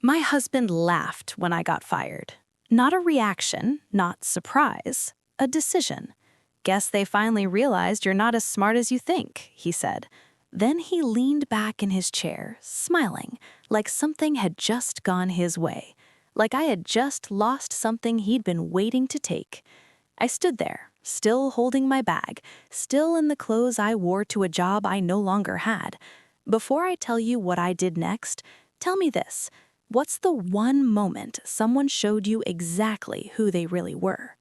My husband laughed when I got fired. Not a reaction, not surprise, a decision. Guess they finally realized you're not as smart as you think, he said. Then he leaned back in his chair, smiling, like something had just gone his way, like I had just lost something he'd been waiting to take. I stood there, still holding my bag, still in the clothes I wore to a job I no longer had. Before I tell you what I did next, tell me this. What's the one moment someone showed you exactly who they really were?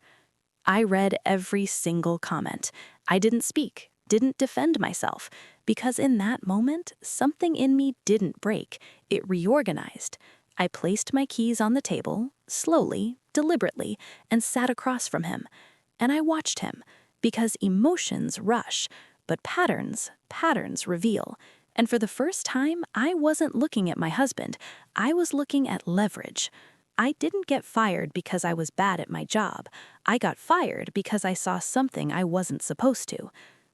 I read every single comment. I didn't speak, didn't defend myself, because in that moment, something in me didn't break. It reorganized. I placed my keys on the table, slowly, deliberately, and sat across from him. And I watched him, because emotions rush, but patterns reveal. And for the first time, I wasn't looking at my husband. I was looking at leverage. I didn't get fired because I was bad at my job. I got fired because I saw something I wasn't supposed to.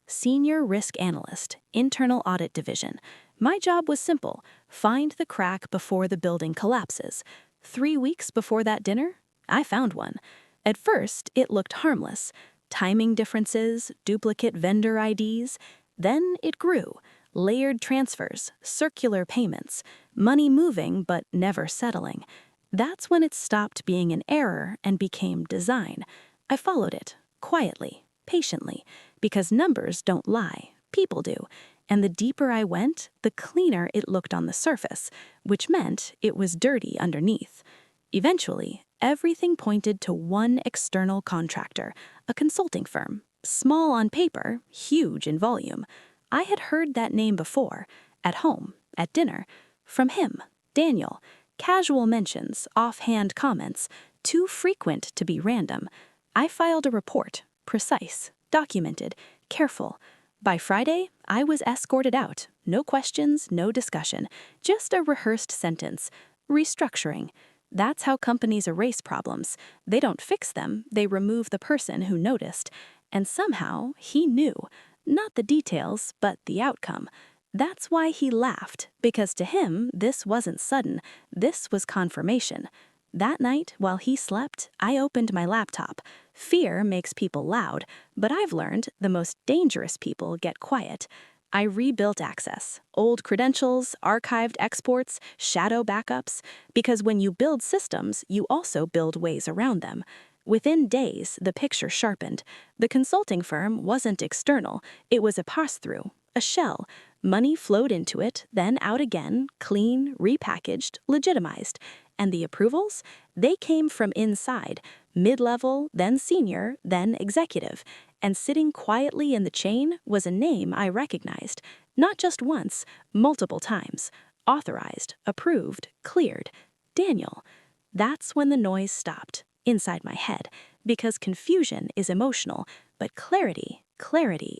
Senior Risk Analyst, Internal Audit Division. My job was simple: find the crack before the building collapses. 3 weeks before that dinner, I found one. At first, it looked harmless. Timing differences, duplicate vendor IDs. Then it grew. Layered transfers, circular payments, money moving but never settling. That's when it stopped being an error and became design. I followed it, quietly, patiently, because numbers don't lie, people do. And the deeper I went, the cleaner it looked on the surface, which meant it was dirty underneath. Eventually, everything pointed to one external contractor, a consulting firm, small on paper, huge in volume. I had heard that name before, at home, at dinner, from him, Daniel. Casual mentions, offhand comments, too frequent to be random. I filed a report, precise, documented, careful. By Friday, I was escorted out. No questions, no discussion, just a rehearsed sentence. Restructuring. That's how companies erase problems. They don't fix them, they remove the person who noticed. And somehow, he knew. Not the details, but the outcome. That's why he laughed, because to him, this wasn't sudden. This was confirmation. That night, while he slept, I opened my laptop. Fear makes people loud, but I've learned the most dangerous people get quiet. I rebuilt Access, old credentials, archived exports, shadow backups, because when you build systems, you also build ways around them. Within days, the picture sharpened. The consulting firm wasn't external, it was a pass-through, a shell. Money flowed into it, then out again, clean, repackaged, legitimized. And the approvals? They came from inside, mid-level, then senior, then executive. And sitting quietly in the chain was a name I recognized. Not just once, multiple times. Authorized, approved, cleared. Daniel. That's when the noise stopped, inside my head, because confusion is emotional, but clarity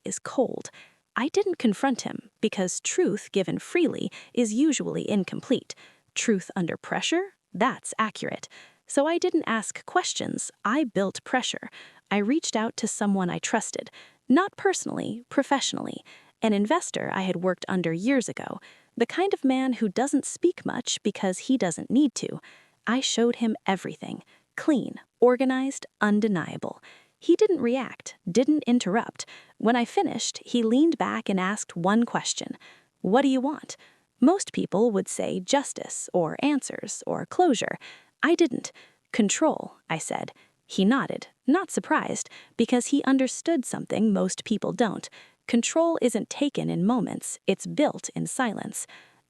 is cold. I didn't confront him, because truth given freely is usually incomplete. Truth under pressure? That's accurate. So I didn't ask questions, I built pressure. I reached out to someone I trusted, not personally, professionally. An investor I had worked under years ago, the kind of man who doesn't speak much because he doesn't need to. I showed him everything. Clean, organized, undeniable. He didn't react, didn't interrupt. When I finished, he leaned back and asked one question. What do you want? Most people would say justice, or answers, or closure. I didn't. Control, I said. He nodded, not surprised, because he understood something most people don't. Control isn't taken in moments, it's built in silence.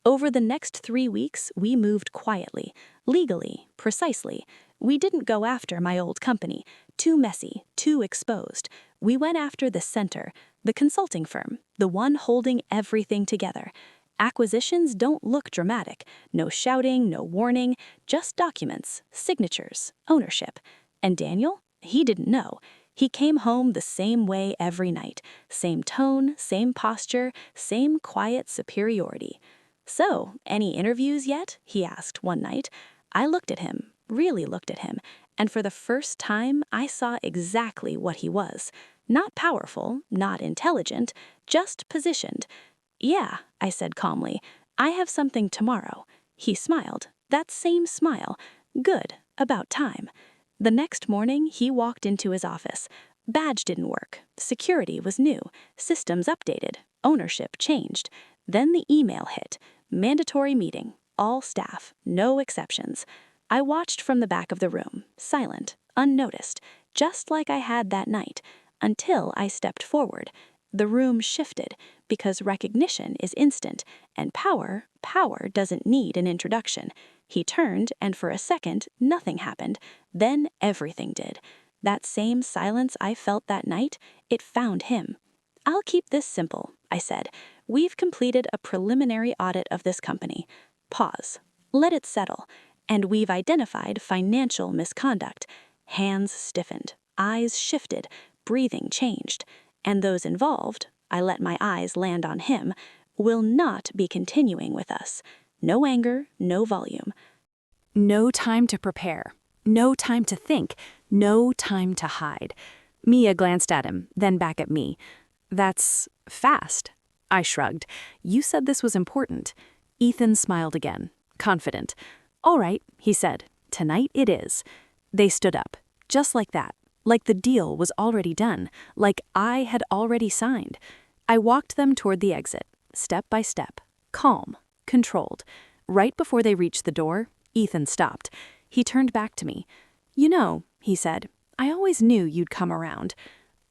Over the next 3 weeks, we moved quietly, legally, precisely. We didn't go after my old company. Too messy, too exposed. We went after the center, the consulting firm, the one holding everything together. Acquisitions don't look dramatic. No shouting, no warning, just documents, signatures, ownership. And Daniel? He didn't know. He came home the same way every night. Same tone, same posture, same quiet superiority. So, any interviews yet? He asked one night. I looked at him, really looked at him, and for the first time I saw exactly what he was. Not powerful, not intelligent, just positioned. Yeah, I said calmly. I have something tomorrow. He smiled, That same smile. Good, about time. The next morning, he walked into his office. Badge didn't work, security was new, systems updated, ownership changed. Then the email hit. Mandatory meeting, all staff, no exceptions. I watched from the back of the room, silent, unnoticed, just like I had that night, until I stepped forward. The room shifted, because recognition is instant, and power doesn't need an introduction. He turned, and for a second, nothing happened. Then everything did. That same silence I felt that night, it found him. "I'll keep this simple," I said. "We've completed a preliminary audit of this company." Pause. Let it settle. "And we've identified financial misconduct." Hands stiffened, eyes shifted, breathing changed. "And those involved," I let my eyes land on him, "will not be continuing with us." No anger, no volume. No time to prepare. No time to think. No time to hide. Mia glanced at him, then back at me. "That's fast." I shrugged. "You said this was important." Ethan smiled again, confident. "All right," he said. "Tonight it is." They stood up, just like that, like the deal was already done, like I had already signed. I walked them toward the exit, step by step, calm, controlled. Right before they reached the door, Ethan stopped. He turned back to me. "You know," he said, "I always knew you'd come around."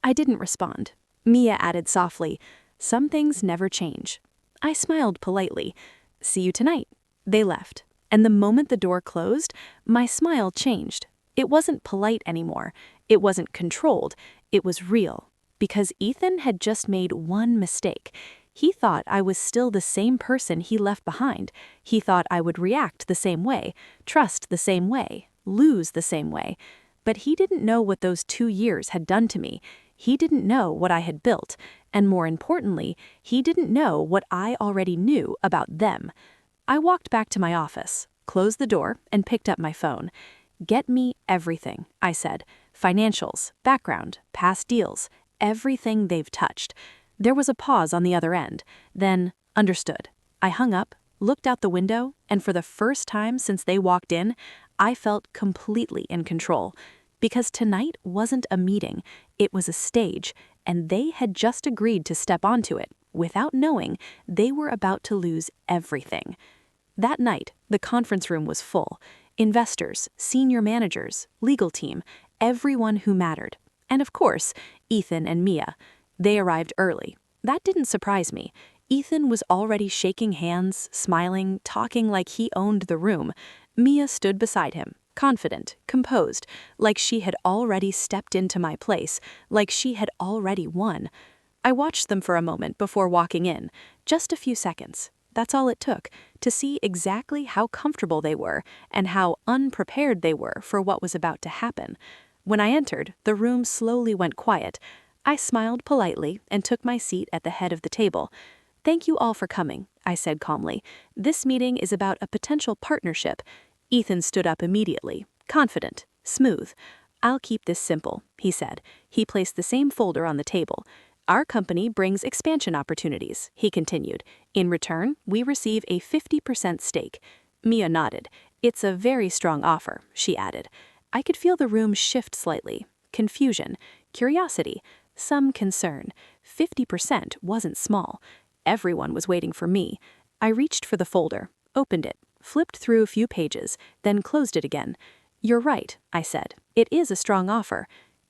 I didn't respond. Mia added softly, "Some things never change." I smiled politely. "See you tonight." They left, and the moment the door closed, my smile changed. It wasn't polite anymore. It wasn't controlled. It was real. Because Ethan had just made one mistake. He thought I was still the same person he left behind. He thought I would react the same way, trust the same way, lose the same way. But he didn't know what those 2 years had done to me. He didn't know what I had built. And more importantly, he didn't know what I already knew about them. I walked back to my office, closed the door, and picked up my phone. "Get me everything," I said. "Financials, background, past deals, everything they've touched." There was a pause on the other end. Then, "Understood." I hung up, looked out the window, and for the first time since they walked in, I felt completely in control. Because tonight wasn't a meeting, it was a stage, and they had just agreed to step onto it, without knowing they were about to lose everything. That night, the conference room was full. Investors, senior managers, legal team, everyone who mattered. And of course, Ethan and Mia. They arrived early. That didn't surprise me. Ethan was already shaking hands, smiling, talking like he owned the room. Mia stood beside him, confident, composed, like she had already stepped into my place, like she had already won. I watched them for a moment before walking in, just a few seconds. That's all it took, to see exactly how comfortable they were and how unprepared they were for what was about to happen. When I entered, the room slowly went quiet. I smiled politely and took my seat at the head of the table. "Thank you all for coming," I said calmly. "This meeting is about a potential partnership." Ethan stood up immediately, confident, smooth. "I'll keep this simple," he said. He placed the same folder on the table. "Our company brings expansion opportunities," he continued. "In return, we receive a 50% stake." Mia nodded. "It's a very strong offer," she added. I could feel the room shift slightly. Confusion, curiosity, some concern. 50% wasn't small. Everyone was waiting for me. I reached for the folder, opened it, flipped through a few pages, then closed it again. "You're right," I said. "It is a strong offer."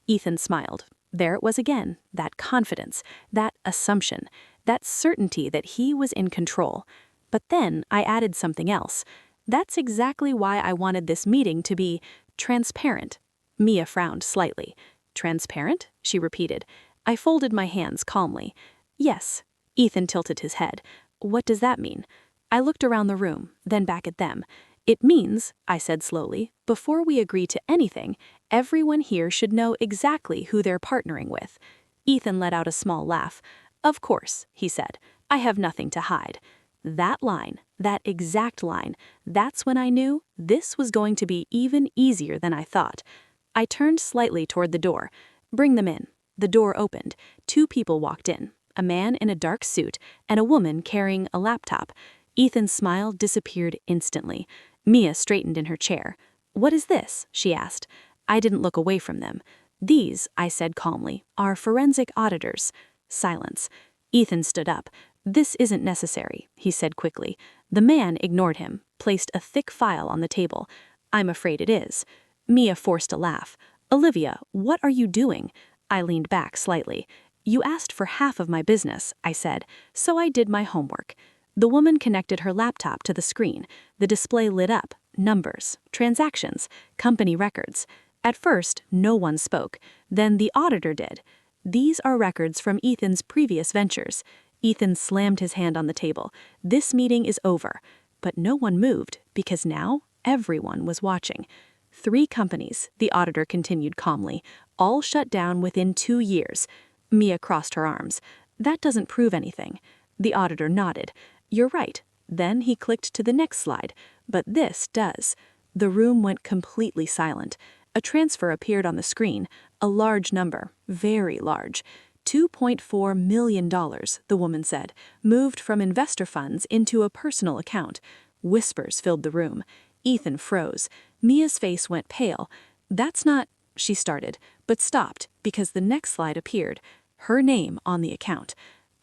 Ethan smiled. There it was again, that confidence, that assumption, that certainty that he was in control. But then I added something else. "That's exactly why I wanted this meeting to be transparent." Mia frowned slightly. "Transparent?" she repeated. I folded my hands calmly. "Yes." Ethan tilted his head. "What does that mean?" I looked around the room, then back at them. "It means," I said slowly, "before we agree to anything, everyone here should know exactly who they're partnering with." Ethan let out a small laugh. "Of course," he said. "I have nothing to hide." That line, that exact line, that's when I knew this was going to be even easier than I thought. I turned slightly toward the door. "Bring them in." The door opened. 2 people walked in, a man in a dark suit and a woman carrying a laptop. Ethan's smile disappeared instantly. Mia straightened in her chair. "What is this?" she asked. I didn't look away from them. "These," I said calmly, "are forensic auditors." Silence. Ethan stood up. "This isn't necessary," he said quickly. The man ignored him, placed a thick file on the table. "I'm afraid it is." Mia forced a laugh. "Olivia, what are you doing?" I leaned back slightly. "You asked for half of my business," I said, "so I did my homework." The woman connected her laptop to the screen. The display lit up. Numbers, transactions, company records. At first, no one spoke. Then the auditor did. "These are records from Ethan's previous ventures." Ethan slammed his hand on the table. "This meeting is over." But no one moved, because now everyone was watching. 3 companies, the auditor continued calmly, all shut down within 2 years. Mia crossed her arms. "That doesn't prove anything." The auditor nodded. "You're right." Then he clicked to the next slide. "But this does." The room went completely silent. A transfer appeared on the screen, a large number, very large. $2.4 million, the woman said, moved from investor funds into a personal account. Whispers filled the room. Ethan froze. Mia's face went pale. "That's not," she started, but stopped because the next slide appeared. Her name on the account.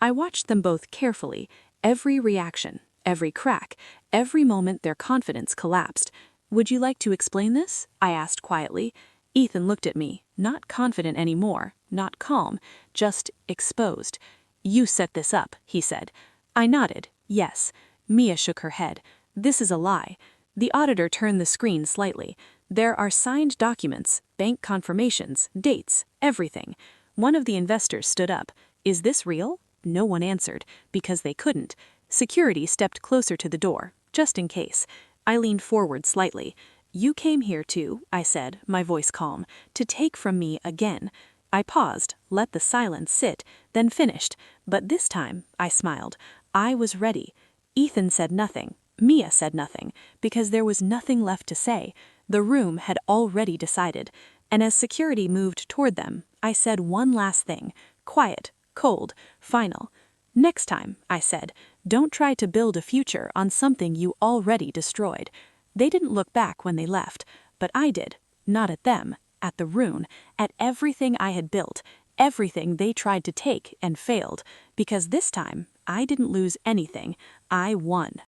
I watched them both carefully. Every reaction, every crack, every moment their confidence collapsed. "Would you like to explain this?" I asked quietly. Ethan looked at me, not confident anymore, not calm, just exposed. "You set this up," he said. I nodded, yes. Mia shook her head. "This is a lie." The auditor turned the screen slightly. "There are signed documents, bank confirmations, dates, everything." One of the investors stood up. "Is this real?" No one answered, because they couldn't. Security stepped closer to the door, just in case. I leaned forward slightly. "You came here to," I said, my voice calm, "to take from me again." I paused, let the silence sit, then finished. But this time, I smiled. I was ready. Ethan said nothing. Mia said nothing, because there was nothing left to say. The room had already decided. And as security moved toward them, I said one last thing. Quiet, cold, final. "Next time," I said, "don't try to build a future on something you already destroyed." They didn't look back when they left, but I did. Not at them, at the rune, at everything I had built, everything they tried to take and failed. Because this time, I didn't lose anything. I won.